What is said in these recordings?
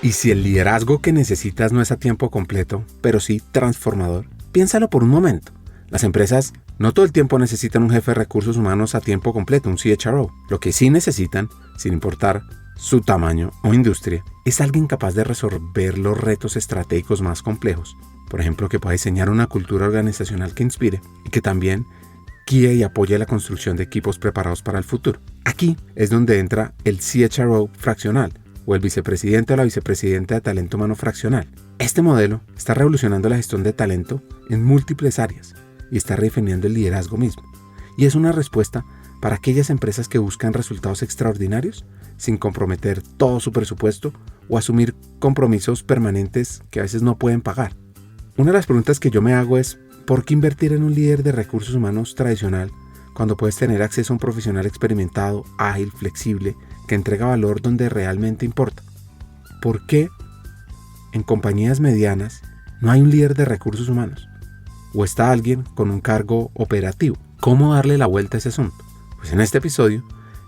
Y si el liderazgo que necesitas no es a tiempo completo, pero sí transformador, piénsalo por un momento. Las empresas no todo el tiempo necesitan un jefe de recursos humanos a tiempo completo, un CHRO. Lo que sí necesitan, sin importar su tamaño o industria, es alguien capaz de resolver los retos estratégicos más complejos. Por ejemplo, que pueda diseñar una cultura organizacional que inspire y que también guíe y apoye la construcción de equipos preparados para el futuro. Aquí es donde entra el CHRO fraccional, o el vicepresidente o la vicepresidenta de talento humano fraccional. Este modelo está revolucionando la gestión de talento en múltiples áreas y está redefiniendo el liderazgo mismo. Y es una respuesta para aquellas empresas que buscan resultados extraordinarios sin comprometer todo su presupuesto o asumir compromisos permanentes que a veces no pueden pagar. Una de las preguntas que yo me hago es, ¿por qué invertir en un líder de recursos humanos tradicional cuando puedes tener acceso a un profesional experimentado, ágil, flexible, que entrega valor donde realmente importa? ¿Por qué en compañías medianas no hay un líder de recursos humanos? ¿O está alguien con un cargo operativo? ¿Cómo darle la vuelta a ese asunto? Pues en este episodio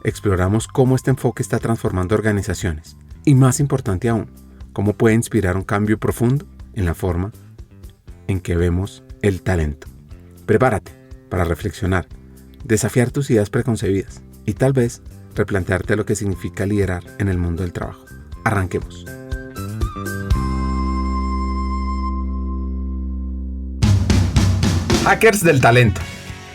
exploramos cómo este enfoque está transformando organizaciones. Y más importante aún, cómo puede inspirar un cambio profundo en la forma en que vemos el talento. Prepárate para reflexionar, desafiar tus ideas preconcebidas y tal vez replantearte lo que significa liderar en el mundo del trabajo. Arranquemos. Hackers del Talento,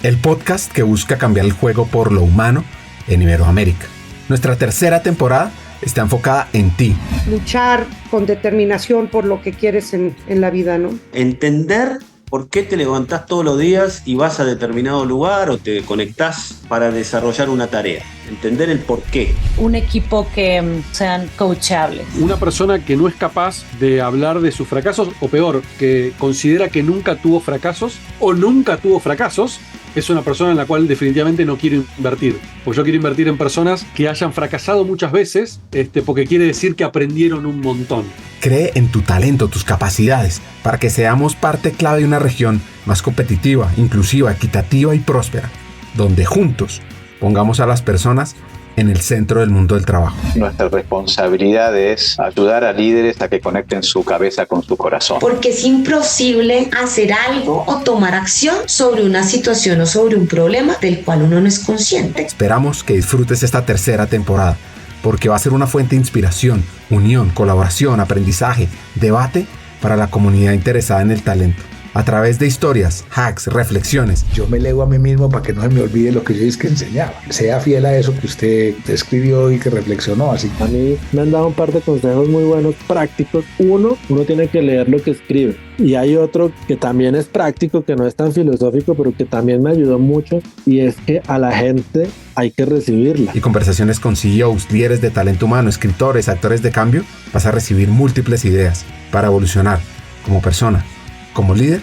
el podcast que busca cambiar el juego por lo humano en Iberoamérica. Nuestra tercera temporada está enfocada en ti. Luchar con determinación por lo que quieres en la vida, ¿no? Entender por qué te levantás todos los días y vas a determinado lugar o te conectás para desarrollar una tarea. Entender el por qué. Un equipo que sean coachables. Una persona que no es capaz de hablar de sus fracasos, o peor, que considera que nunca tuvo fracasos o nunca tuvo fracasos, es una persona en la cual definitivamente no quiero invertir. Porque yo quiero invertir en personas que hayan fracasado muchas veces, porque quiere decir que aprendieron un montón. Cree en tu talento, tus capacidades, para que seamos parte clave de una región más competitiva, inclusiva, equitativa y próspera, donde juntos pongamos a las personas en el centro del mundo del trabajo. Nuestra responsabilidad es ayudar a líderes a que conecten su cabeza con su corazón. Porque es imposible hacer algo o tomar acción sobre una situación o sobre un problema del cual uno no es consciente. Esperamos que disfrutes esta tercera temporada, porque va a ser una fuente de inspiración, unión, colaboración, aprendizaje, debate para la comunidad interesada en el talento. A través de historias, hacks, reflexiones. Yo me leo a mí mismo para que no se me olvide lo que yo es que enseñaba. Sea fiel a eso que usted escribió y que reflexionó. Así. A mí me han dado un par de consejos muy buenos, prácticos. Uno tiene que leer lo que escribe. Y hay otro que también es práctico, que no es tan filosófico, pero que también me ayudó mucho. Y es que a la gente hay que recibirla. Y conversaciones con CEOs, líderes de talento humano, escritores, actores de cambio. Vas a recibir múltiples ideas para evolucionar como persona, como líder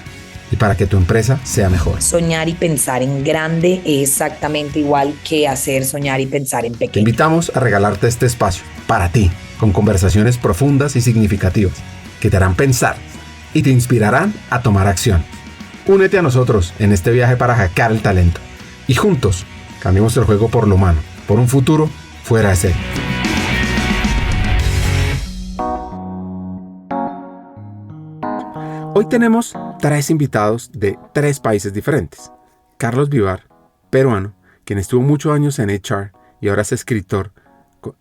y para que tu empresa sea mejor. Soñar y pensar en grande es exactamente igual que hacer soñar y pensar en pequeño. Te invitamos a regalarte este espacio para ti, con conversaciones profundas y significativas que te harán pensar y te inspirarán a tomar acción. Únete a nosotros en este viaje para hackear el talento y juntos cambiemos el juego por lo humano, por un futuro fuera de serie. Hoy tenemos 3 invitados de 3 países diferentes. Carlos Vivar, peruano, quien estuvo muchos años en HR y ahora es escritor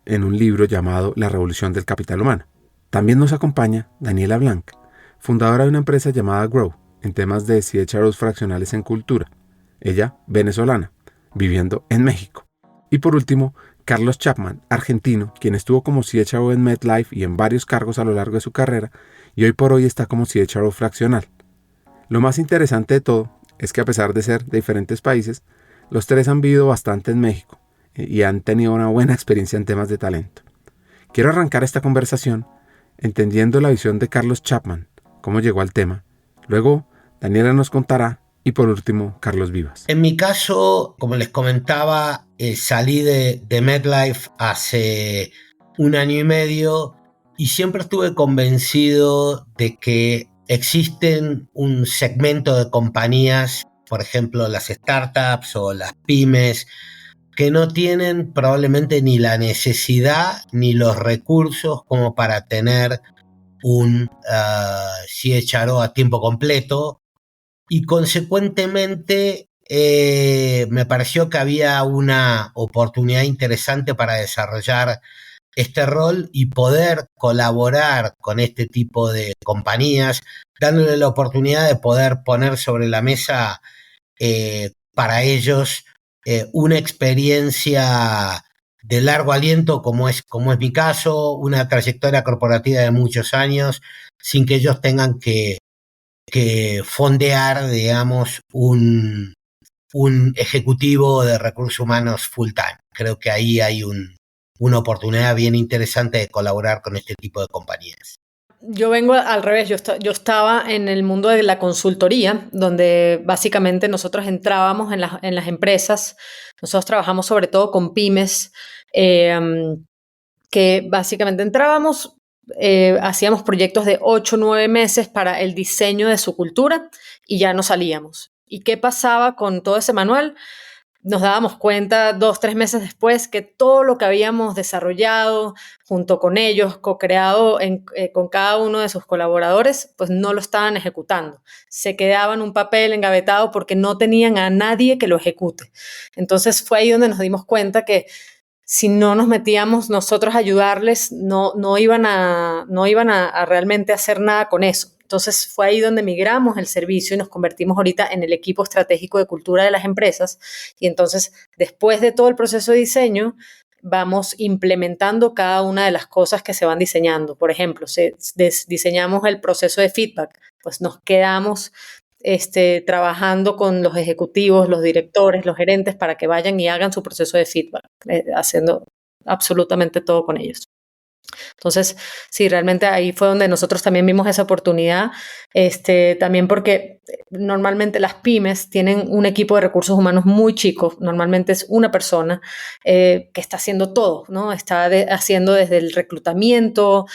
en un libro llamado La Revolución del Capital Humano. También nos acompaña Daniela Blanc, fundadora de una empresa llamada Grow, en temas de CHROs fraccionales en cultura. Ella, venezolana, viviendo en México. Y por último, Carlos Chapman, argentino, quien estuvo como CHRO en MetLife y en varios cargos a lo largo de su carrera, y hoy por hoy está como CHRO fraccional. Lo más interesante de todo es que a pesar de ser de diferentes países, los 3 han vivido bastante en México y han tenido una buena experiencia en temas de talento. Quiero arrancar esta conversación entendiendo la visión de Carlos Chapman, cómo llegó al tema. Luego, Daniela nos contará y por último, Carlos Vivas. En mi caso, como les comentaba, salí de MetLife hace 1 año y medio y siempre estuve convencido de que existen un segmento de compañías, por ejemplo las startups o las pymes, que no tienen probablemente ni la necesidad ni los recursos como para tener un CHRO a tiempo completo, y consecuentemente me pareció que había una oportunidad interesante para desarrollar este rol y poder colaborar con este tipo de compañías, dándole la oportunidad de poder poner sobre la mesa para ellos una experiencia de largo aliento, como es mi caso, una trayectoria corporativa de muchos años, sin que ellos tengan que fondear, digamos, un ejecutivo de recursos humanos full time. Creo que ahí hay una oportunidad bien interesante de colaborar con este tipo de compañías. Yo vengo al revés, yo estaba en el mundo de la consultoría, donde básicamente nosotros entrábamos en las empresas. Nosotros trabajamos sobre todo con pymes, que básicamente entrábamos, hacíamos proyectos de 8 o 9 meses para el diseño de su cultura y ya nos salíamos. ¿Y qué pasaba con todo ese manual? Nos dábamos cuenta 2 o 3 meses después que todo lo que habíamos desarrollado junto con ellos, co-creado con cada uno de sus colaboradores, pues no lo estaban ejecutando. Se quedaba en un papel engavetado porque no tenían a nadie que lo ejecute. Entonces fue ahí donde nos dimos cuenta que si no nos metíamos nosotros a ayudarles, no iban a realmente hacer nada con eso. Entonces fue ahí donde migramos el servicio y nos convertimos ahorita en el equipo estratégico de cultura de las empresas. Y entonces, después de todo el proceso de diseño, vamos implementando cada una de las cosas que se van diseñando. Por ejemplo, diseñamos el proceso de feedback, pues nos quedamos trabajando con los ejecutivos, los directores, los gerentes para que vayan y hagan su proceso de feedback, haciendo absolutamente todo con ellos. Entonces, sí, realmente ahí fue donde nosotros también vimos esa oportunidad, también porque normalmente las pymes tienen un equipo de recursos humanos muy chico, normalmente es una persona que está haciendo todo, ¿no? Está haciendo desde el reclutamiento,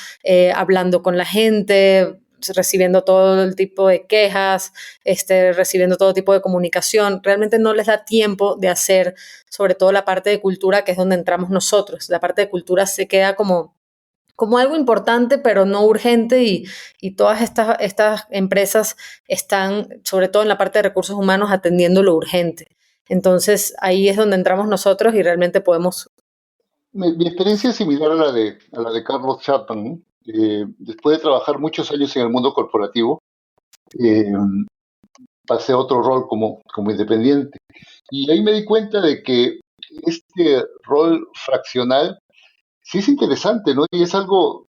hablando con la gente, recibiendo todo el tipo de quejas, recibiendo todo tipo de comunicación. Realmente no les da tiempo de hacer, sobre todo la parte de cultura, que es donde entramos nosotros. La parte de cultura se queda como algo importante, pero no urgente, y todas estas empresas están, sobre todo en la parte de recursos humanos, atendiendo lo urgente. Entonces, ahí es donde entramos nosotros y realmente podemos... Mi experiencia es similar a la de Carlos Chapman, ¿no? Después de trabajar muchos años en el mundo corporativo, pasé a otro rol como independiente. Y ahí me di cuenta de que este rol fraccional sí es interesante, ¿no? Y es algo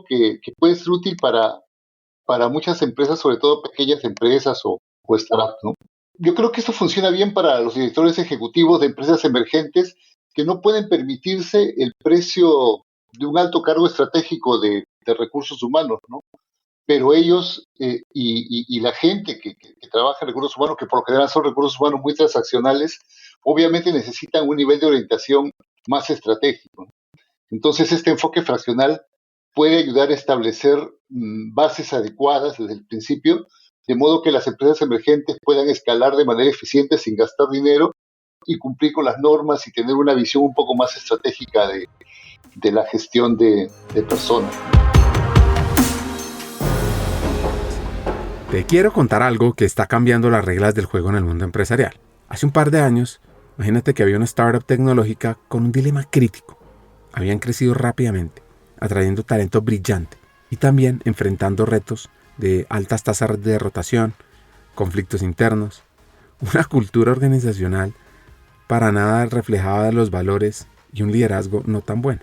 que puede ser útil para muchas empresas, sobre todo pequeñas empresas o startups, ¿no? Yo creo que esto funciona bien para los directores ejecutivos de empresas emergentes que no pueden permitirse el precio de un alto cargo estratégico de recursos humanos, ¿no? Pero ellos y la gente que trabaja en recursos humanos, que por lo general son recursos humanos muy transaccionales, obviamente necesitan un nivel de orientación más estratégico, ¿no? Entonces, este enfoque fraccional puede ayudar a establecer bases adecuadas desde el principio, de modo que las empresas emergentes puedan escalar de manera eficiente sin gastar dinero y cumplir con las normas y tener una visión un poco más estratégica de la gestión de personas. Te quiero contar algo que está cambiando las reglas del juego en el mundo empresarial. Hace un par de años, imagínate que había una startup tecnológica con un dilema crítico. Habían crecido rápidamente, atrayendo talento brillante y también enfrentando retos de altas tasas de rotación, conflictos internos, una cultura organizacional para nada reflejada de los valores y un liderazgo no tan bueno.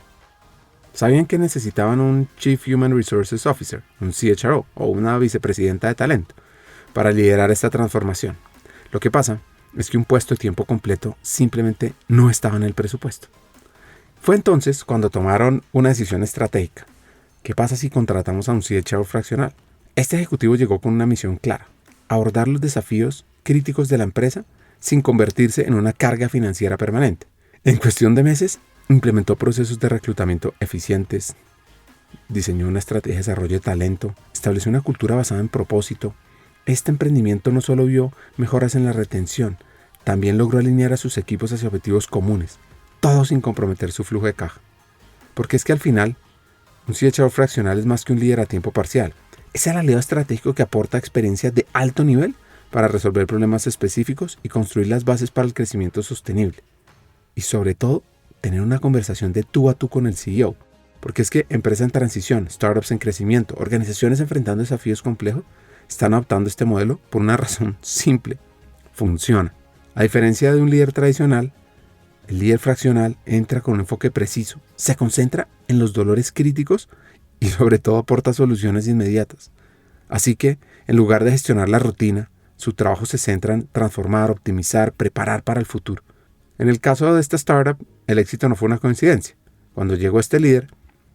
Sabían que necesitaban un Chief Human Resources Officer, un CHRO o una vicepresidenta de talento para liderar esta transformación. Lo que pasa es que un puesto de tiempo completo simplemente no estaba en el presupuesto. Fue entonces cuando tomaron una decisión estratégica. ¿Qué pasa si contratamos a un CHRO fraccional? Este ejecutivo llegó con una misión clara: abordar los desafíos críticos de la empresa sin convertirse en una carga financiera permanente. En cuestión de meses, implementó procesos de reclutamiento eficientes, diseñó una estrategia de desarrollo de talento, estableció una cultura basada en propósito. Este emprendimiento no solo vio mejoras en la retención, también logró alinear a sus equipos hacia objetivos comunes, todo sin comprometer su flujo de caja. Porque es que al final, un CHRO fraccional es más que un líder a tiempo parcial. Es el aliado estratégico que aporta experiencia de alto nivel para resolver problemas específicos y construir las bases para el crecimiento sostenible. Y sobre todo, tener una conversación de tú a tú con el CEO. Porque es que empresas en transición, startups en crecimiento, organizaciones enfrentando desafíos complejos, están adoptando este modelo por una razón simple. Funciona. A diferencia de un líder tradicional, el líder fraccional entra con un enfoque preciso, se concentra en los dolores críticos y sobre todo aporta soluciones inmediatas. Así que, en lugar de gestionar la rutina, su trabajo se centra en transformar, optimizar, preparar para el futuro. En el caso de esta startup, el éxito no fue una coincidencia. Cuando llegó este líder,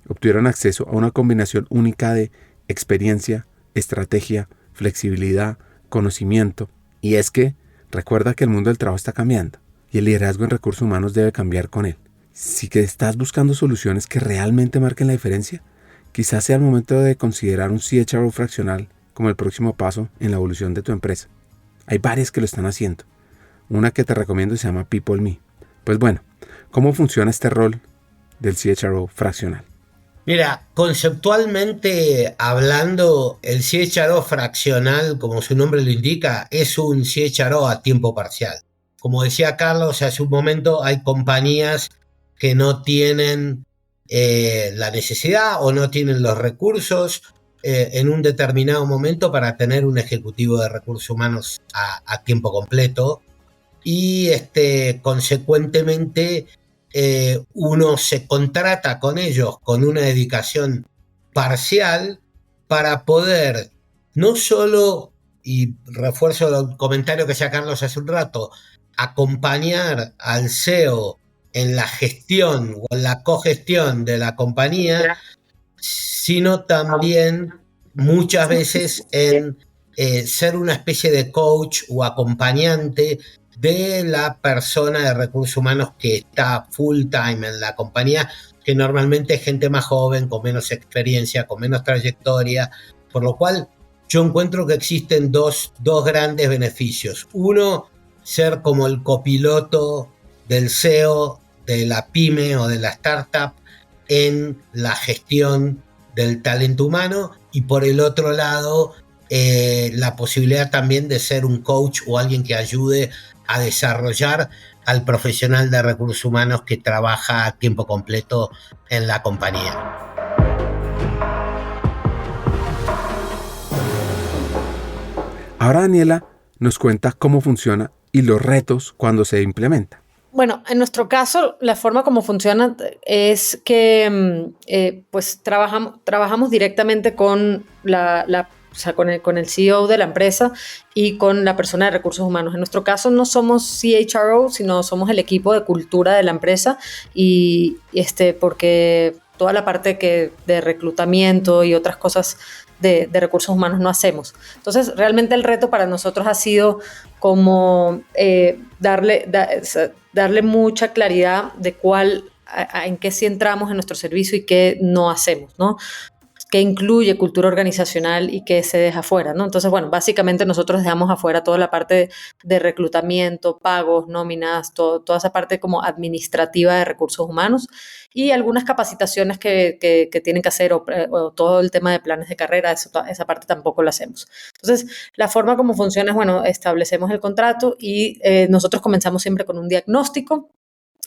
obtuvieron acceso a una combinación única de experiencia, estrategia, flexibilidad, conocimiento. Y es que, recuerda que el mundo del trabajo está cambiando y el liderazgo en recursos humanos debe cambiar con él. Si que estás buscando soluciones que realmente marquen la diferencia, quizás sea el momento de considerar un CHRO fraccional como el próximo paso en la evolución de tu empresa. Hay varias que lo están haciendo. Una que te recomiendo se llama People Me. Pues bueno, ¿cómo funciona este rol del CHRO fraccional? Mira, conceptualmente hablando, el CHRO fraccional, como su nombre lo indica, es un CHRO a tiempo parcial. Como decía Carlos hace un momento, hay compañías que no tienen la necesidad o no tienen los recursos en un determinado momento para tener un ejecutivo de recursos humanos a tiempo completo y consecuentemente uno se contrata con ellos con una dedicación parcial para poder no solo, y refuerzo el comentario que hacía Carlos hace un rato, acompañar al CEO en la gestión o en la cogestión de la compañía, sino también muchas veces en ser una especie de coach o acompañante de la persona de recursos humanos que está full time en la compañía, que normalmente es gente más joven, con menos experiencia, con menos trayectoria, por lo cual yo encuentro que existen dos grandes beneficios. Uno, ser como el copiloto del CEO de la pyme o de la startup en la gestión del talento humano, y por el otro lado, la posibilidad también de ser un coach o alguien que ayude a desarrollar al profesional de recursos humanos que trabaja a tiempo completo en la compañía. Ahora Daniela nos cuenta cómo funciona y los retos cuando se implementa. Bueno, en nuestro caso, la forma como funciona es que pues trabajamos directamente con o sea, con el CEO de la empresa y con la persona de recursos humanos. En nuestro caso no somos CHRO, sino somos el equipo de cultura de la empresa y porque toda la parte de reclutamiento y otras cosas de recursos humanos no hacemos. Entonces, realmente el reto para nosotros ha sido como darle mucha claridad de en qué sí entramos en nuestro servicio y qué no hacemos, ¿no? Qué incluye cultura organizacional y qué se deja afuera, ¿no? Entonces, bueno, básicamente nosotros dejamos afuera toda la parte de reclutamiento, pagos, nóminas, toda esa parte como administrativa de recursos humanos y algunas capacitaciones que tienen que hacer o todo el tema de planes de carrera, esa parte tampoco la hacemos. Entonces, la forma como funciona es, bueno, establecemos el contrato y nosotros comenzamos siempre con un diagnóstico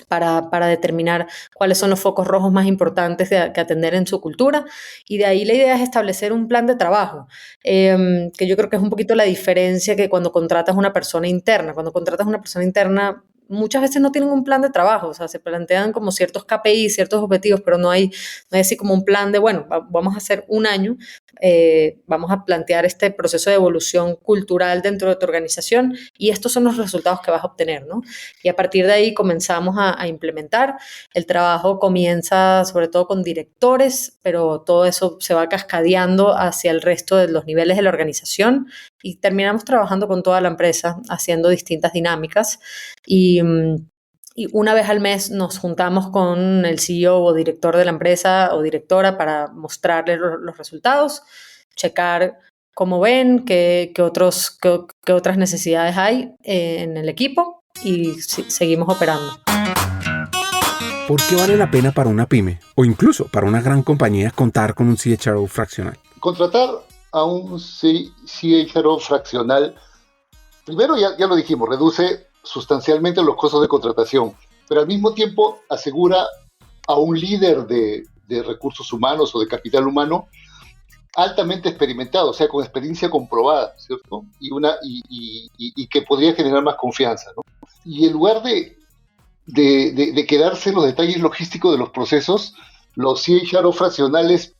para determinar cuáles son los focos rojos más importantes que atender en su cultura, y de ahí la idea es establecer un plan de trabajo, que yo creo que es un poquito la diferencia que cuando contratas una persona interna. Cuando contratas una persona interna, muchas veces no tienen un plan de trabajo, o sea, se plantean como ciertos KPI, ciertos objetivos, pero no hay así como un plan de, bueno, vamos a hacer un año, vamos a plantear este proceso de evolución cultural dentro de tu organización y estos son los resultados que vas a obtener, ¿no? Y a partir de ahí comenzamos a implementar. El trabajo comienza sobre todo con directores, pero todo eso se va cascadeando hacia el resto de los niveles de la organización y terminamos trabajando con toda la empresa haciendo distintas dinámicas y una vez al mes nos juntamos con el CEO o director de la empresa o directora para mostrarles los resultados, checar cómo ven, qué otras necesidades hay en el equipo y seguimos operando. ¿Por qué vale la pena para una pyme o incluso para una gran compañía contar con un CHRO fraccional? Contratar a un CHRO fraccional, primero ya lo dijimos, reduce sustancialmente los costos de contratación, pero al mismo tiempo asegura a un líder de recursos humanos o de capital humano altamente experimentado, o sea, con experiencia comprobada, ¿cierto? Y que podría generar más confianza, ¿no? Y en lugar de quedarse en los detalles logísticos de los procesos, los CHRO fraccionales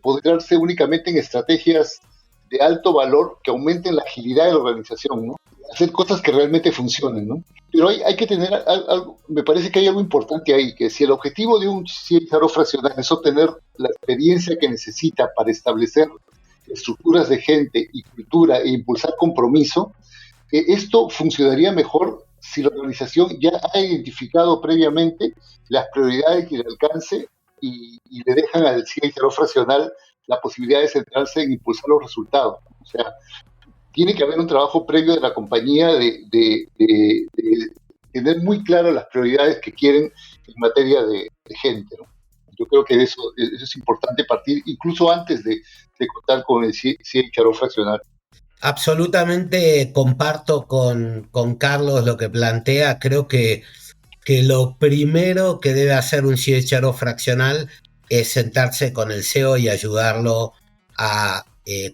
podrían ser únicamente en estrategias de alto valor que aumenten la agilidad de la organización, ¿no? Hacer cosas que realmente funcionen, ¿no? Pero hay que tener algo, me parece que hay algo importante ahí, que si el objetivo de un CHRO fraccional es obtener la experiencia que necesita para establecer estructuras de gente y cultura e impulsar compromiso, esto funcionaría mejor si la organización ya ha identificado previamente las prioridades y el alcance y le dejan al CHRO fraccional la posibilidad de centrarse en impulsar los resultados. O sea, tiene que haber un trabajo previo de la compañía de tener muy claras las prioridades que quieren en materia de gente, ¿no? Yo creo que eso es importante partir incluso antes de contar con el CHRO fraccional. Absolutamente comparto con Carlos lo que plantea. Creo que lo primero que debe hacer un CHRO fraccional es sentarse con el CEO y ayudarlo a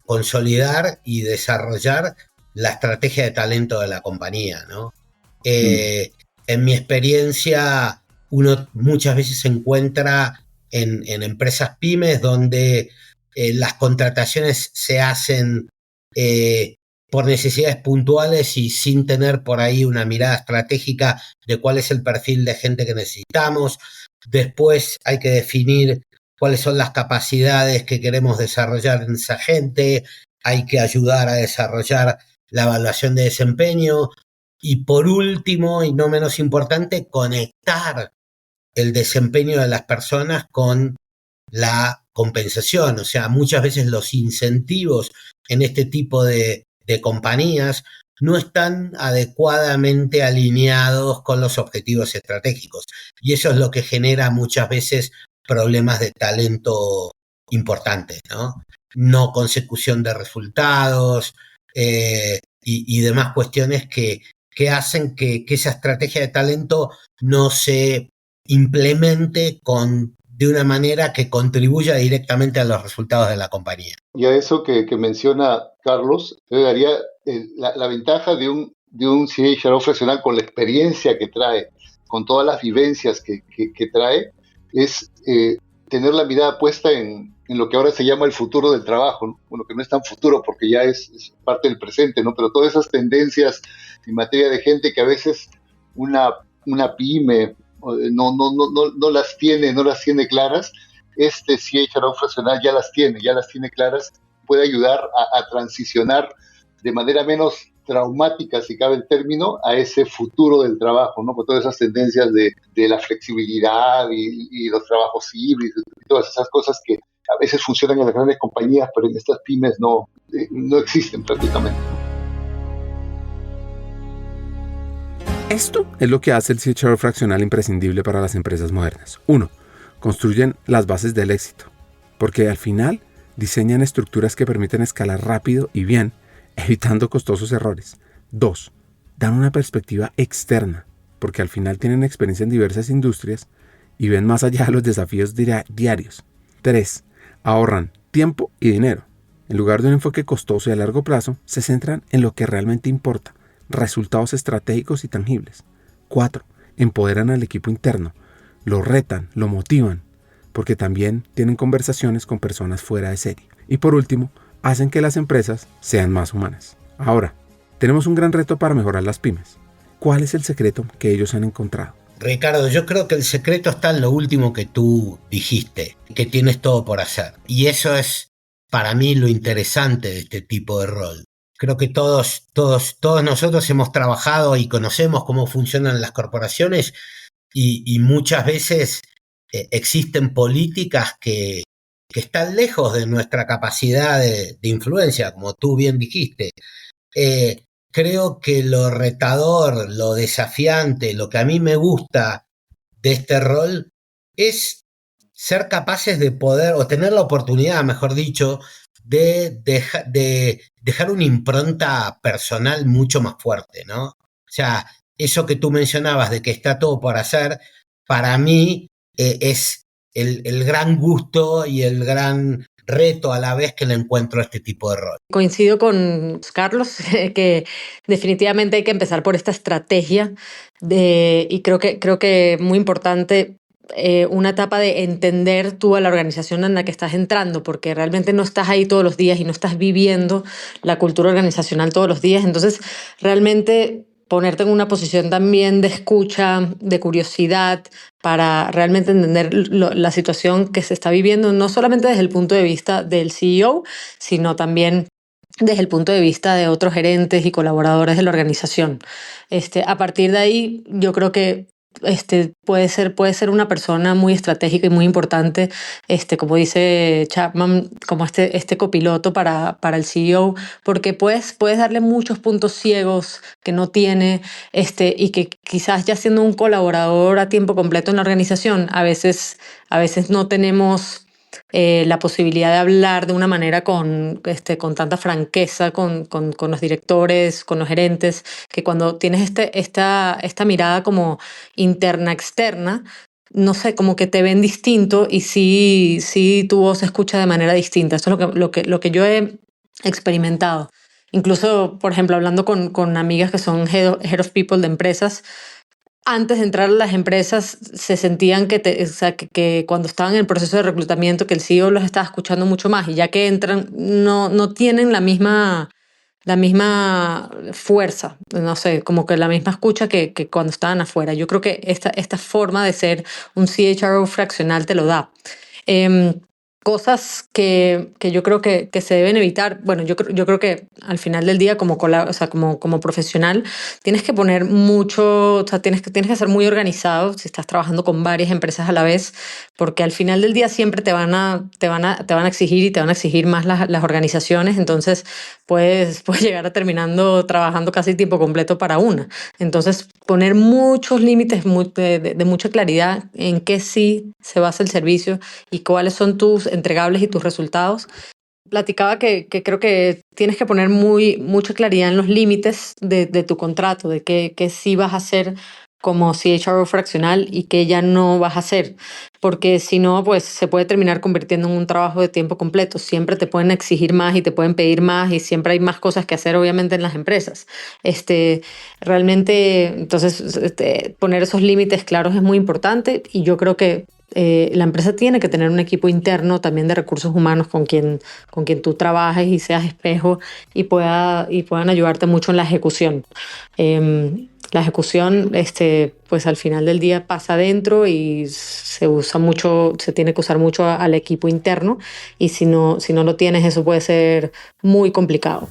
consolidar y desarrollar la estrategia de talento de la compañía, ¿no? En mi experiencia, uno muchas veces se encuentra en empresas pymes donde las contrataciones se hacen por necesidades puntuales y sin tener por ahí una mirada estratégica de cuál es el perfil de gente que necesitamos. Después hay que definir cuáles son las capacidades que queremos desarrollar en esa gente, hay que ayudar a desarrollar la evaluación de desempeño y por último, y no menos importante, conectar el desempeño de las personas con la compensación. O sea, muchas veces los incentivos en este tipo de compañías no están adecuadamente alineados con los objetivos estratégicos. Y eso es lo que genera muchas veces problemas de talento importantes, ¿no? No consecución de resultados y demás cuestiones que hacen que esa estrategia de talento no se implemente de una manera que contribuya directamente a los resultados de la compañía. Y a eso que menciona Carlos, yo daría la ventaja de un CHRO profesional con la experiencia que trae, con todas las vivencias que trae, es tener la mirada puesta en lo que ahora se llama el futuro del trabajo, ¿no? Bueno, que no es tan futuro porque ya es parte del presente, ¿no? Pero todas esas tendencias en materia de gente que a veces una pyme no las tiene claras, este CHRO profesional ya las tiene claras, puede ayudar a transicionar de manera menos traumática, si cabe el término, a ese futuro del trabajo, ¿no? Con todas esas tendencias de la flexibilidad y los trabajos híbridos y todas esas cosas que a veces funcionan en las grandes compañías, pero en estas pymes no existen prácticamente. Esto es lo que hace el CHRO fraccional imprescindible para las empresas modernas. 1. Construyen las bases del éxito, porque al final diseñan estructuras que permiten escalar rápido y bien, evitando costosos errores. 2. Dan una perspectiva externa, porque al final tienen experiencia en diversas industrias y ven más allá de los desafíos diarios. 3. Ahorran tiempo y dinero. En lugar de un enfoque costoso y a largo plazo, se centran en lo que realmente importa, resultados estratégicos y tangibles. 4. Empoderan al equipo interno, lo retan, lo motivan, porque también tienen conversaciones con personas fuera de serie. Y por último, hacen que las empresas sean más humanas. Ahora, tenemos un gran reto para mejorar las pymes. ¿Cuál es el secreto que ellos han encontrado? Ricardo, yo creo que el secreto está en lo último que tú dijiste, que tienes todo por hacer. Y eso es, para mí, lo interesante de este tipo de rol. Creo que todos nosotros hemos trabajado y conocemos cómo funcionan las corporaciones y muchas veces existen políticas que están lejos de nuestra capacidad de influencia, como tú bien dijiste. creo que lo retador, lo desafiante, lo que a mí me gusta de este rol es ser capaces de poder, o tener la oportunidad, mejor dicho, de dejar una impronta personal mucho más fuerte, ¿no? O sea, eso que tú mencionabas de que está todo por hacer, para mí es el gran gusto y el gran reto a la vez que le encuentro a este tipo de rol. Coincido con Carlos que definitivamente hay que empezar por esta estrategia y creo que muy importante una etapa de entender tú a la organización en la que estás entrando, porque realmente no estás ahí todos los días y no estás viviendo la cultura organizacional todos los días. Entonces, realmente ponerte en una posición también de escucha, de curiosidad, para realmente entender la situación que se está viviendo, no solamente desde el punto de vista del CEO, sino también desde el punto de vista de otros gerentes y colaboradores de la organización. A partir de ahí, yo creo que puede ser una persona muy estratégica y muy importante, como dice Chapman, como este copiloto para el CEO, porque puedes darle muchos puntos ciegos que no tiene, y que quizás ya siendo un colaborador a tiempo completo en la organización, a veces no tenemos la posibilidad de hablar de una manera con tanta franqueza con los directores, con los gerentes, que cuando tienes esta mirada como interna, externa, no sé, como que te ven distinto y sí tu voz se escucha de manera distinta. Esto es lo que yo he experimentado. Incluso, por ejemplo, hablando con amigas que son head of people de empresas, antes de entrar a las empresas se sentían que cuando estaban en el proceso de reclutamiento que el CEO los estaba escuchando mucho más, y ya que entran no tienen la misma fuerza, no sé, como que la misma escucha que cuando estaban afuera. Yo creo que esta forma de ser un CHRO fraccional te lo da. Cosas que yo creo que se deben evitar. Bueno, yo creo que al final del día como profesional tienes que poner mucho, o sea, tienes que ser muy organizado si estás trabajando con varias empresas a la vez, porque al final del día siempre te van a exigir, y te van a exigir más las organizaciones. Entonces puedes llegar a terminando trabajando casi tiempo completo para una. Entonces, poner muchos límites de mucha claridad en qué sí se basa el servicio y cuáles son tus entregables y tus resultados. Platicaba que creo que tienes que poner mucha claridad en los límites de tu contrato, de qué sí vas a hacer como CHRO fraccional y qué ya no vas a hacer, porque si no, pues se puede terminar convirtiendo en un trabajo de tiempo completo. Siempre te pueden exigir más y te pueden pedir más, y siempre hay más cosas que hacer, obviamente, en las empresas. Realmente, entonces, poner esos límites claros es muy importante, y yo creo que la empresa tiene que tener un equipo interno también de recursos humanos con quien tú trabajes y seas espejo, y puedan ayudarte mucho en la ejecución. La ejecución, pues al final del día pasa adentro, y se tiene que usar mucho al equipo interno, y si no lo tienes, eso puede ser muy complicado.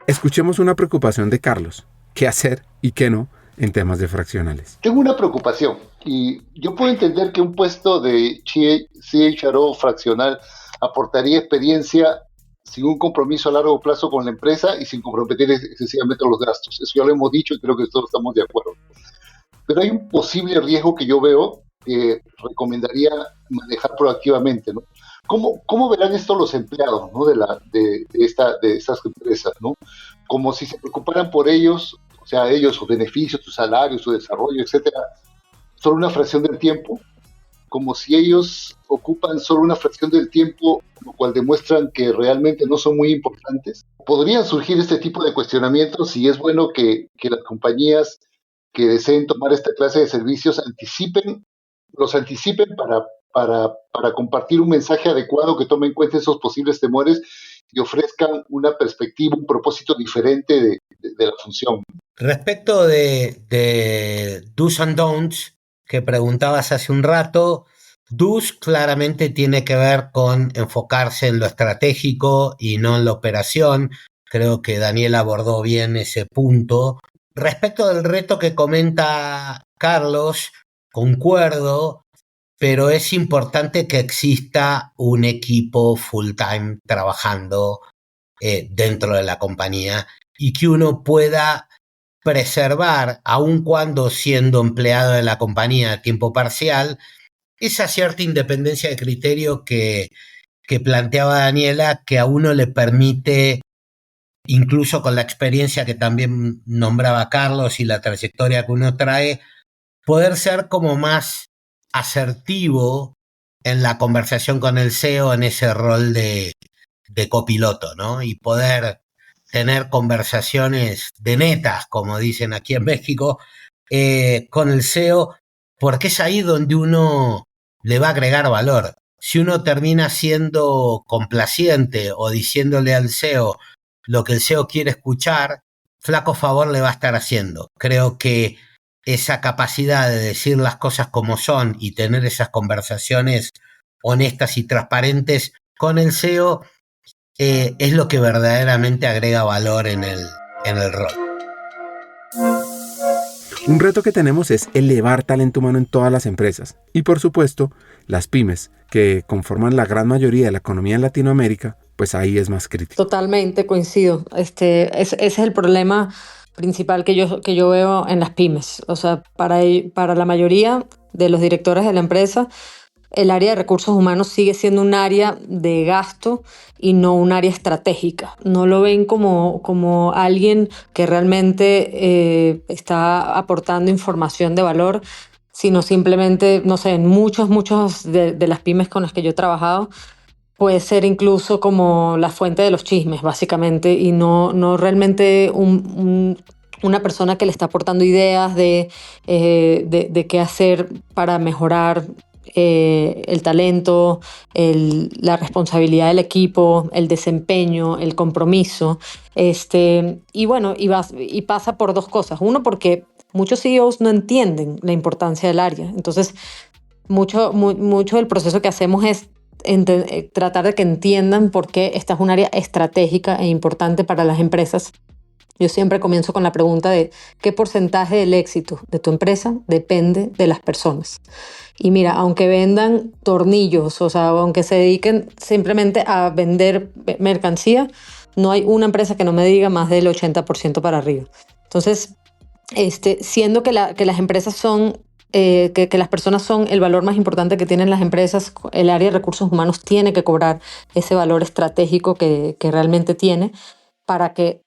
Escuchemos una preocupación de Carlos: ¿qué hacer y qué no en temas de fraccionales? Tengo una preocupación, y yo puedo entender que un puesto de CHRO fraccional aportaría experiencia sin un compromiso a largo plazo con la empresa y sin comprometer excesivamente los gastos. Eso ya lo hemos dicho y creo que todos estamos de acuerdo. Pero hay un posible riesgo que yo veo que recomendaría manejar proactivamente, ¿no? ¿Cómo verán esto los empleados, ¿no? de estas empresas, ¿no? Como si se preocuparan por ellos, o sea, ellos, sus beneficios, sus salarios, su desarrollo, etcétera, solo una fracción del tiempo, como si ellos ocupan solo una fracción del tiempo, lo cual demuestran que realmente no son muy importantes. Podrían surgir este tipo de cuestionamientos, y es bueno que las compañías que deseen tomar esta clase de servicios los anticipen para compartir un mensaje adecuado que tome en cuenta esos posibles temores y ofrezcan una perspectiva, un propósito diferente de la función. Respecto de do's and don'ts que preguntabas hace un rato, do's claramente tiene que ver con enfocarse en lo estratégico y no en la operación. Creo que Daniel abordó bien ese punto. Respecto del reto que comenta Carlos, concuerdo, pero es importante que exista un equipo full time trabajando dentro de la compañía y que uno pueda preservar, aun cuando siendo empleado de la compañía a tiempo parcial, esa cierta independencia de criterio que planteaba Daniela, que a uno le permite, incluso con la experiencia que también nombraba Carlos y la trayectoria que uno trae, poder ser como más asertivo en la conversación con el CEO en ese rol de copiloto, ¿no? Y poder tener conversaciones de netas, como dicen aquí en México, con el CEO, porque es ahí donde uno le va a agregar valor. Si uno termina siendo complaciente o diciéndole al CEO lo que el CEO quiere escuchar, flaco favor le va a estar haciendo. Creo que esa capacidad de decir las cosas como son y tener esas conversaciones honestas y transparentes con el CEO es lo que verdaderamente agrega valor en el rol. Un reto que tenemos es elevar talento humano en todas las empresas y, por supuesto, las pymes, que conforman la gran mayoría de la economía en Latinoamérica, pues ahí es más crítico. Totalmente, coincido. Ese es el problema principal que yo veo en las pymes. O sea, para la mayoría de los directores de la empresa, el área de recursos humanos sigue siendo un área de gasto y no un área estratégica. No lo ven como alguien que realmente está aportando información de valor, sino simplemente, no sé, en muchos de las pymes con las que yo he trabajado, puede ser incluso como la fuente de los chismes, básicamente, y no realmente una persona que le está aportando ideas de qué hacer para mejorar el talento, la responsabilidad del equipo, el desempeño, el compromiso. Y bueno, y pasa por dos cosas. Uno, porque muchos CEOs no entienden la importancia del área. Entonces, mucho del proceso que hacemos es tratar de que entiendan por qué esta es un área estratégica e importante para las empresas. Yo siempre comienzo con la pregunta de ¿qué porcentaje del éxito de tu empresa depende de las personas? Y mira, aunque vendan tornillos, o sea, aunque se dediquen simplemente a vender mercancía, no hay una empresa que no me diga más del 80% para arriba. Entonces, siendo que las empresas son que las personas son el valor más importante que tienen las empresas, el área de recursos humanos tiene que cobrar ese valor estratégico que realmente tiene para que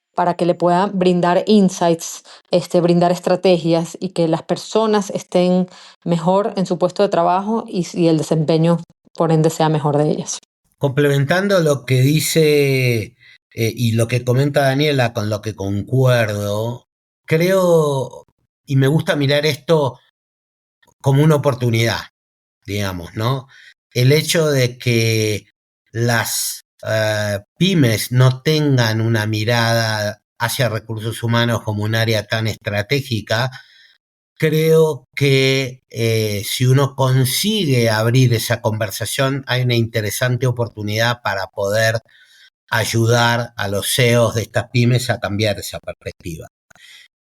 le puedan brindar insights, brindar estrategias y que las personas estén mejor en su puesto de trabajo y el desempeño, por ende, sea mejor de ellas. Complementando lo que dice y lo que comenta Daniela, con lo que concuerdo, creo y me gusta mirar esto como una oportunidad, digamos, ¿no? El hecho de que las pymes no tengan una mirada hacia recursos humanos como un área tan estratégica, creo que si uno consigue abrir esa conversación, hay una interesante oportunidad para poder ayudar a los CEOs de estas pymes a cambiar esa perspectiva.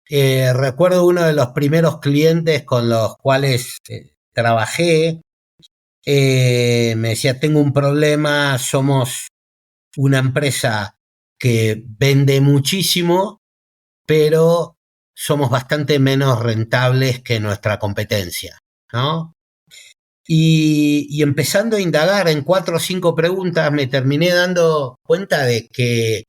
Recuerdo uno de los primeros clientes con los cuales trabajé, me decía, tengo un problema, somos una empresa que vende muchísimo, pero somos bastante menos rentables que nuestra competencia, ¿no? Y empezando a indagar en 4 o 5 preguntas, me terminé dando cuenta de que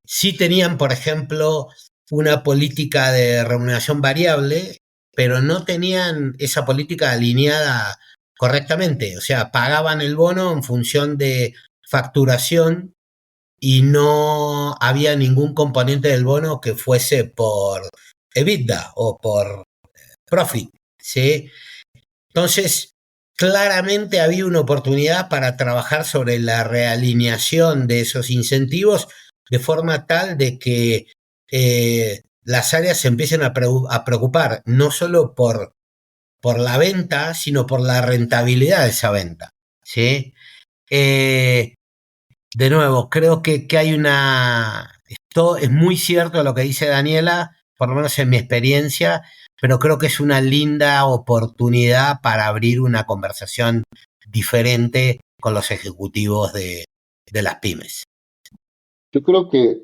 sí tenían, por ejemplo, una política de remuneración variable, pero no tenían esa política alineada correctamente. O sea, pagaban el bono en función de facturación y no había ningún componente del bono que fuese por EBITDA o por profit, ¿sí? Entonces, claramente había una oportunidad para trabajar sobre la realineación de esos incentivos de forma tal de que las áreas se empiecen a preocupar no solo por la venta, sino por la rentabilidad de esa venta, ¿sí? De nuevo, creo que hay esto es muy cierto lo que dice Daniela, por lo menos en mi experiencia, pero creo que es una linda oportunidad para abrir una conversación diferente con los ejecutivos de las pymes. Yo creo que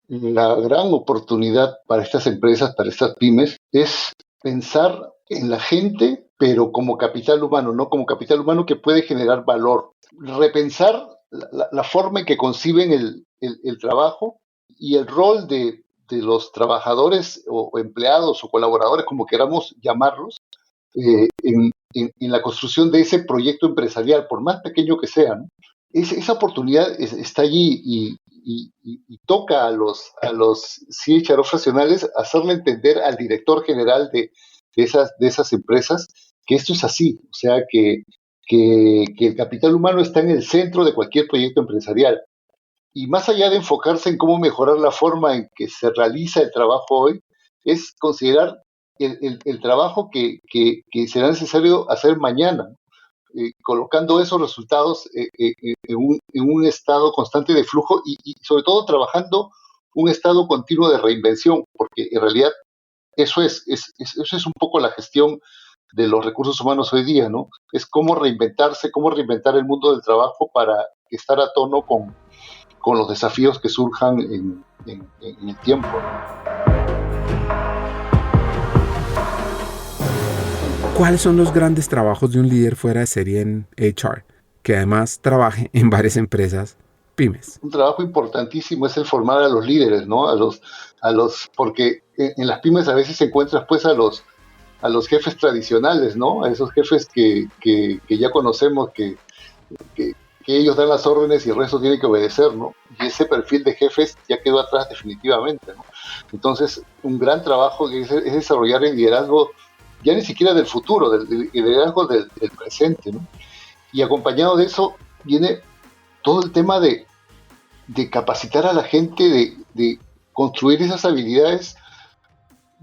la gran oportunidad para estas empresas, para estas pymes, es pensar en la gente, pero como capital humano, no como capital humano que puede generar valor. Repensar la forma en que conciben el trabajo y el rol de los trabajadores o empleados o colaboradores, como queramos llamarlos, en la construcción de ese proyecto empresarial, por más pequeño que sea, ¿no? Esa oportunidad está allí y toca a los CHRO fraccionales hacerle entender al director general de esas empresas que esto es así, o sea, que el capital humano está en el centro de cualquier proyecto empresarial. Y más allá de enfocarse en cómo mejorar la forma en que se realiza el trabajo hoy, es considerar el trabajo que será necesario hacer mañana, colocando esos resultados en un estado constante de flujo y sobre todo trabajando un estado continuo de reinvención, porque en realidad eso es un poco la gestión de los recursos humanos hoy día, ¿no? Es cómo reinventarse, cómo reinventar el mundo del trabajo para estar a tono con los desafíos que surjan en el tiempo, ¿no? ¿Cuáles son los grandes trabajos de un líder fuera de serie en HR, que además trabaje en varias empresas pymes? Un trabajo importantísimo es el formar a los líderes, ¿no? Porque en las pymes a veces encuentras pues a los jefes tradicionales, ¿no? A esos jefes que ya conocemos, que ellos dan las órdenes y el resto tiene que obedecer, ¿no? Y ese perfil de jefes ya quedó atrás definitivamente, ¿no? Entonces, un gran trabajo es desarrollar el liderazgo ya ni siquiera del futuro, del liderazgo del presente, ¿no? Y acompañado de eso viene todo el tema de capacitar a la gente, de construir esas habilidades,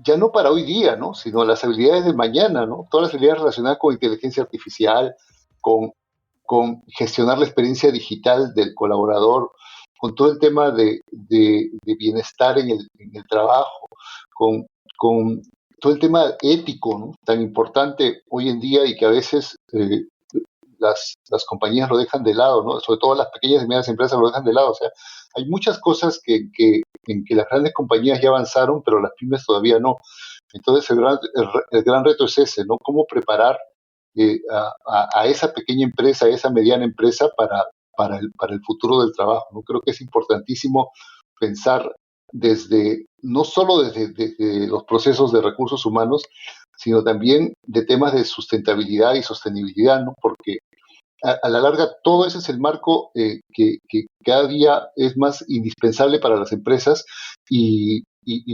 ya no para hoy día, ¿no? Sino las habilidades de mañana, ¿no? Todas las habilidades relacionadas con inteligencia artificial, con gestionar la experiencia digital del colaborador, con todo el tema de bienestar en el trabajo, con todo el tema ético, ¿no? Tan importante hoy en día y que a veces las compañías lo dejan de lado, ¿no? Sobre todo las pequeñas y medianas empresas lo dejan de lado. O sea, hay muchas cosas en que las grandes compañías ya avanzaron, pero las pymes todavía no. Entonces el gran reto es ese, ¿no? Cómo preparar a esa pequeña empresa, a esa mediana empresa para el futuro del trabajo, ¿no? Creo que es importantísimo pensar no solo desde los procesos de recursos humanos, sino también de temas de sustentabilidad y sostenibilidad, ¿no? Porque a la larga todo ese es el marco que cada día es más indispensable para las empresas y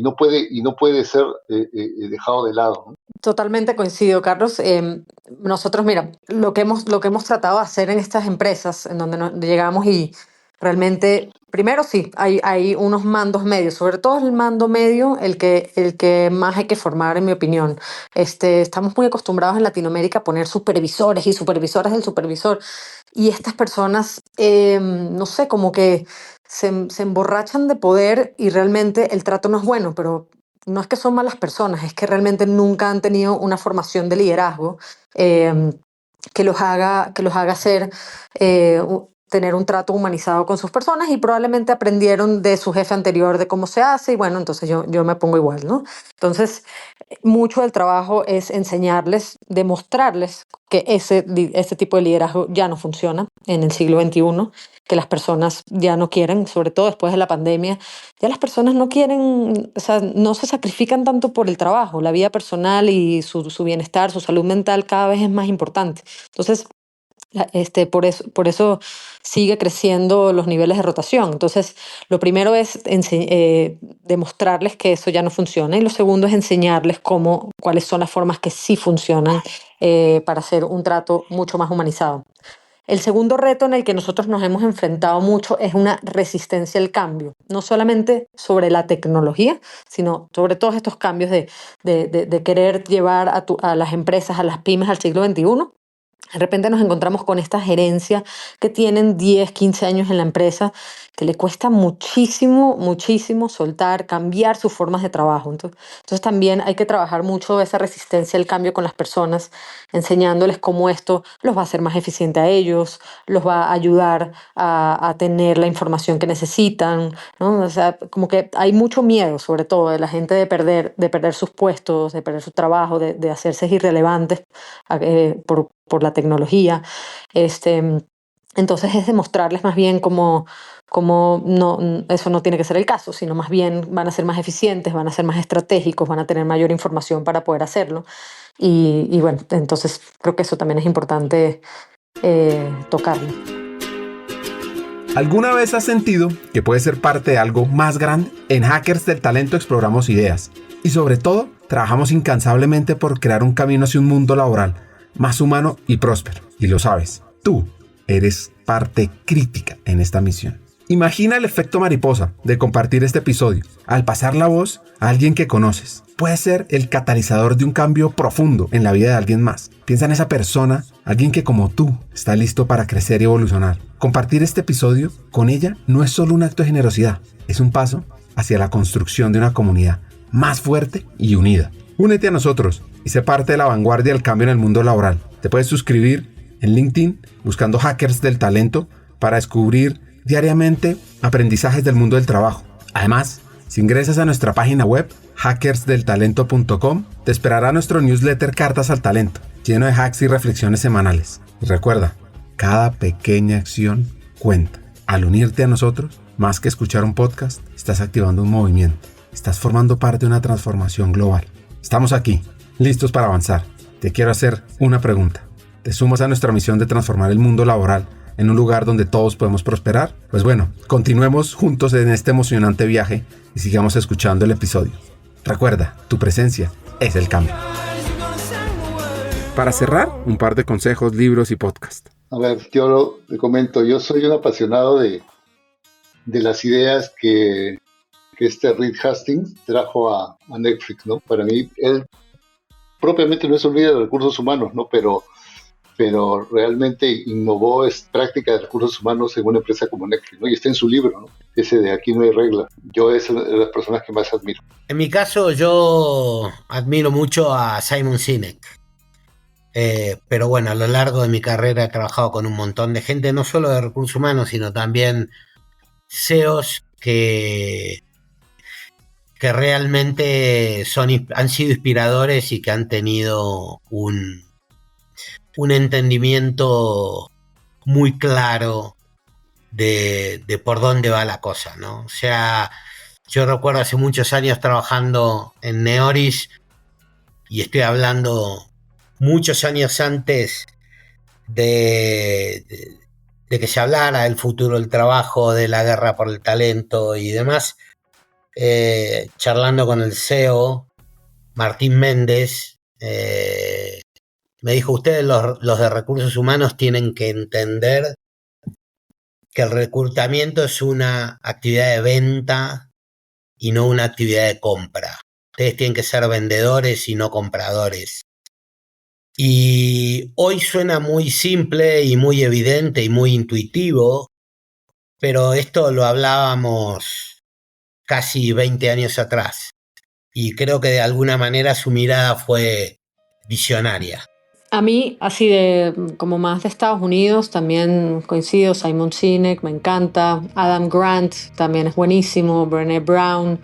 no puede ser dejado de lado, ¿no? Totalmente coincido, Carlos. Nosotros, mira, lo que hemos tratado de hacer en estas empresas, en donde llegamos y realmente, primero sí, hay unos mandos medios, sobre todo el mando medio, el que más hay que formar, en mi opinión. Estamos muy acostumbrados en Latinoamérica a poner supervisores y supervisoras del supervisor, y estas personas, no sé, como que se emborrachan de poder y realmente el trato no es bueno, pero no es que son malas personas, es que realmente nunca han tenido una formación de liderazgo que los haga ser, tener un trato humanizado con sus personas, y probablemente aprendieron de su jefe anterior de cómo se hace, y bueno, entonces yo me pongo igual, ¿no? Entonces, mucho del trabajo es enseñarles, demostrarles que ese tipo de liderazgo ya no funciona en el siglo XXI, que las personas ya no quieren, sobre todo después de la pandemia, ya las personas no quieren, o sea, no se sacrifican tanto por el trabajo, la vida personal y su bienestar, su salud mental cada vez es más importante. Entonces, por eso sigue creciendo los niveles de rotación. Entonces, lo primero es demostrarles que eso ya no funciona, y lo segundo es enseñarles cuáles son las formas que sí funcionan para hacer un trato mucho más humanizado. El segundo reto en el que nosotros nos hemos enfrentado mucho es una resistencia al cambio, no solamente sobre la tecnología, sino sobre todos estos cambios de querer llevar a las empresas, a las pymes al siglo XXI. De repente nos encontramos con esta gerencia que tienen 10, 15 años en la empresa, que le cuesta muchísimo, muchísimo soltar, cambiar sus formas de trabajo. Entonces también hay que trabajar mucho esa resistencia al cambio con las personas, enseñándoles cómo esto los va a hacer más eficiente a ellos, los va a ayudar a tener la información que necesitan, ¿no? O sea, como que hay mucho miedo, sobre todo, de la gente de perder sus puestos, de perder su trabajo, de hacerse irrelevantes por la tecnología. Entonces es demostrarles más bien cómo eso no tiene que ser el caso, sino más bien van a ser más eficientes, van a ser más estratégicos, van a tener mayor información para poder hacerlo. Y bueno, entonces creo que eso también es importante tocarlo. ¿Alguna vez has sentido que puedes ser parte de algo más grande? En Hackers del Talento exploramos ideas y sobre todo trabajamos incansablemente por crear un camino hacia un mundo laboral más humano y próspero. Y lo sabes, tú eres parte crítica en esta misión. Imagina el efecto mariposa de compartir este episodio. Al pasar la voz a alguien que conoces, puede ser el catalizador de un cambio profundo en la vida de alguien más. Piensa en esa persona, alguien que como tú está listo para crecer y evolucionar. Compartir este episodio con ella no es solo un acto de generosidad, es un paso hacia la construcción de una comunidad más fuerte y unida. Únete a nosotros y sé parte de la vanguardia del cambio en el mundo laboral. Te puedes suscribir en LinkedIn buscando Hackers del Talento para descubrir diariamente aprendizajes del mundo del trabajo. Además, si ingresas a nuestra página web hackersdeltalento.com, te esperará nuestro newsletter Cartas al Talento, lleno de hacks y reflexiones semanales. Y recuerda, cada pequeña acción cuenta. Al unirte a nosotros, más que escuchar un podcast, estás activando un movimiento. Estás formando parte de una transformación global. Estamos aquí, listos para avanzar. Te quiero hacer una pregunta. ¿Te sumas a nuestra misión de transformar el mundo laboral en un lugar donde todos podemos prosperar? Pues bueno, continuemos juntos en este emocionante viaje y sigamos escuchando el episodio. Recuerda, tu presencia es el cambio. Para cerrar, un par de consejos, libros y podcast. A ver, yo te comento, yo soy un apasionado de las ideas que Reed Hastings trajo a Netflix, ¿no? Para mí, él propiamente no es un líder de recursos humanos, ¿no? Pero realmente innovó práctica de recursos humanos en una empresa como Netflix, ¿no? Y está en su libro, ¿no? Ese de Aquí no hay regla. Yo es una de las personas que más admiro. En mi caso, yo admiro mucho a Simon Sinek. Pero bueno, a lo largo de mi carrera he trabajado con un montón de gente, no solo de recursos humanos, sino también CEOs que realmente han sido inspiradores y que han tenido un entendimiento muy claro de por dónde va la cosa, ¿no? O sea, yo recuerdo hace muchos años trabajando en Neoris, y estoy hablando muchos años antes de que se hablara del futuro del trabajo, de la guerra por el talento y demás, charlando con el CEO, Martín Méndez, me dijo: ustedes los de recursos humanos tienen que entender que el reclutamiento es una actividad de venta y no una actividad de compra. Ustedes tienen que ser vendedores y no compradores. Y hoy suena muy simple y muy evidente y muy intuitivo, pero esto lo hablábamos casi 20 años atrás. Y creo que de alguna manera su mirada fue visionaria. A mí, así como más de Estados Unidos, también coincido. Simon Sinek, me encanta. Adam Grant también es buenísimo. Brené Brown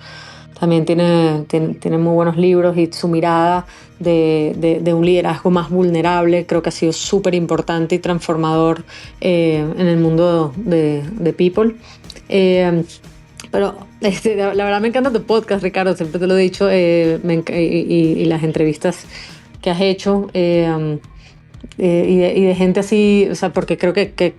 también tiene muy buenos libros, y su mirada de un liderazgo más vulnerable creo que ha sido súper importante y transformador en el mundo de People. Pero la verdad me encanta tu podcast, Ricardo, siempre te lo he dicho, y las entrevistas que has hecho, y de gente así, o sea, porque creo que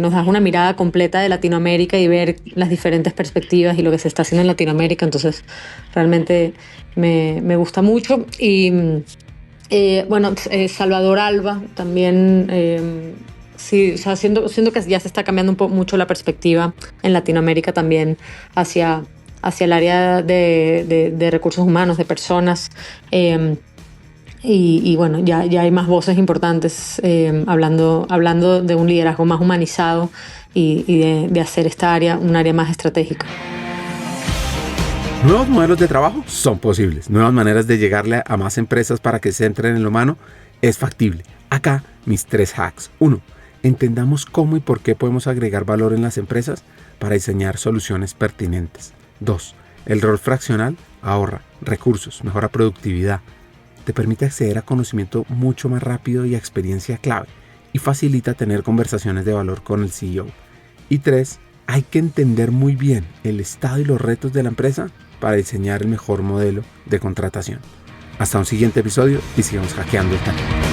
nos das una mirada completa de Latinoamérica y ver las diferentes perspectivas y lo que se está haciendo en Latinoamérica. Entonces realmente me gusta mucho. Y Salvador Alba también, sí, o sea, siento que ya se está cambiando mucho la perspectiva en Latinoamérica también hacia el área de recursos humanos, de personas. Y bueno, ya hay más voces importantes hablando de un liderazgo más humanizado y de hacer esta área un área más estratégica. Nuevos modelos de trabajo son posibles. Nuevas maneras de llegarle a más empresas para que se centren en lo humano es factible. Acá, mis 3 hacks. 1. Entendamos cómo y por qué podemos agregar valor en las empresas para diseñar soluciones pertinentes. 2. El rol fraccional ahorra recursos, mejora productividad, te permite acceder a conocimiento mucho más rápido y a experiencia clave y facilita tener conversaciones de valor con el CEO. Y 3. Hay que entender muy bien el estado y los retos de la empresa para diseñar el mejor modelo de contratación. Hasta un siguiente episodio y sigamos hackeando el talento.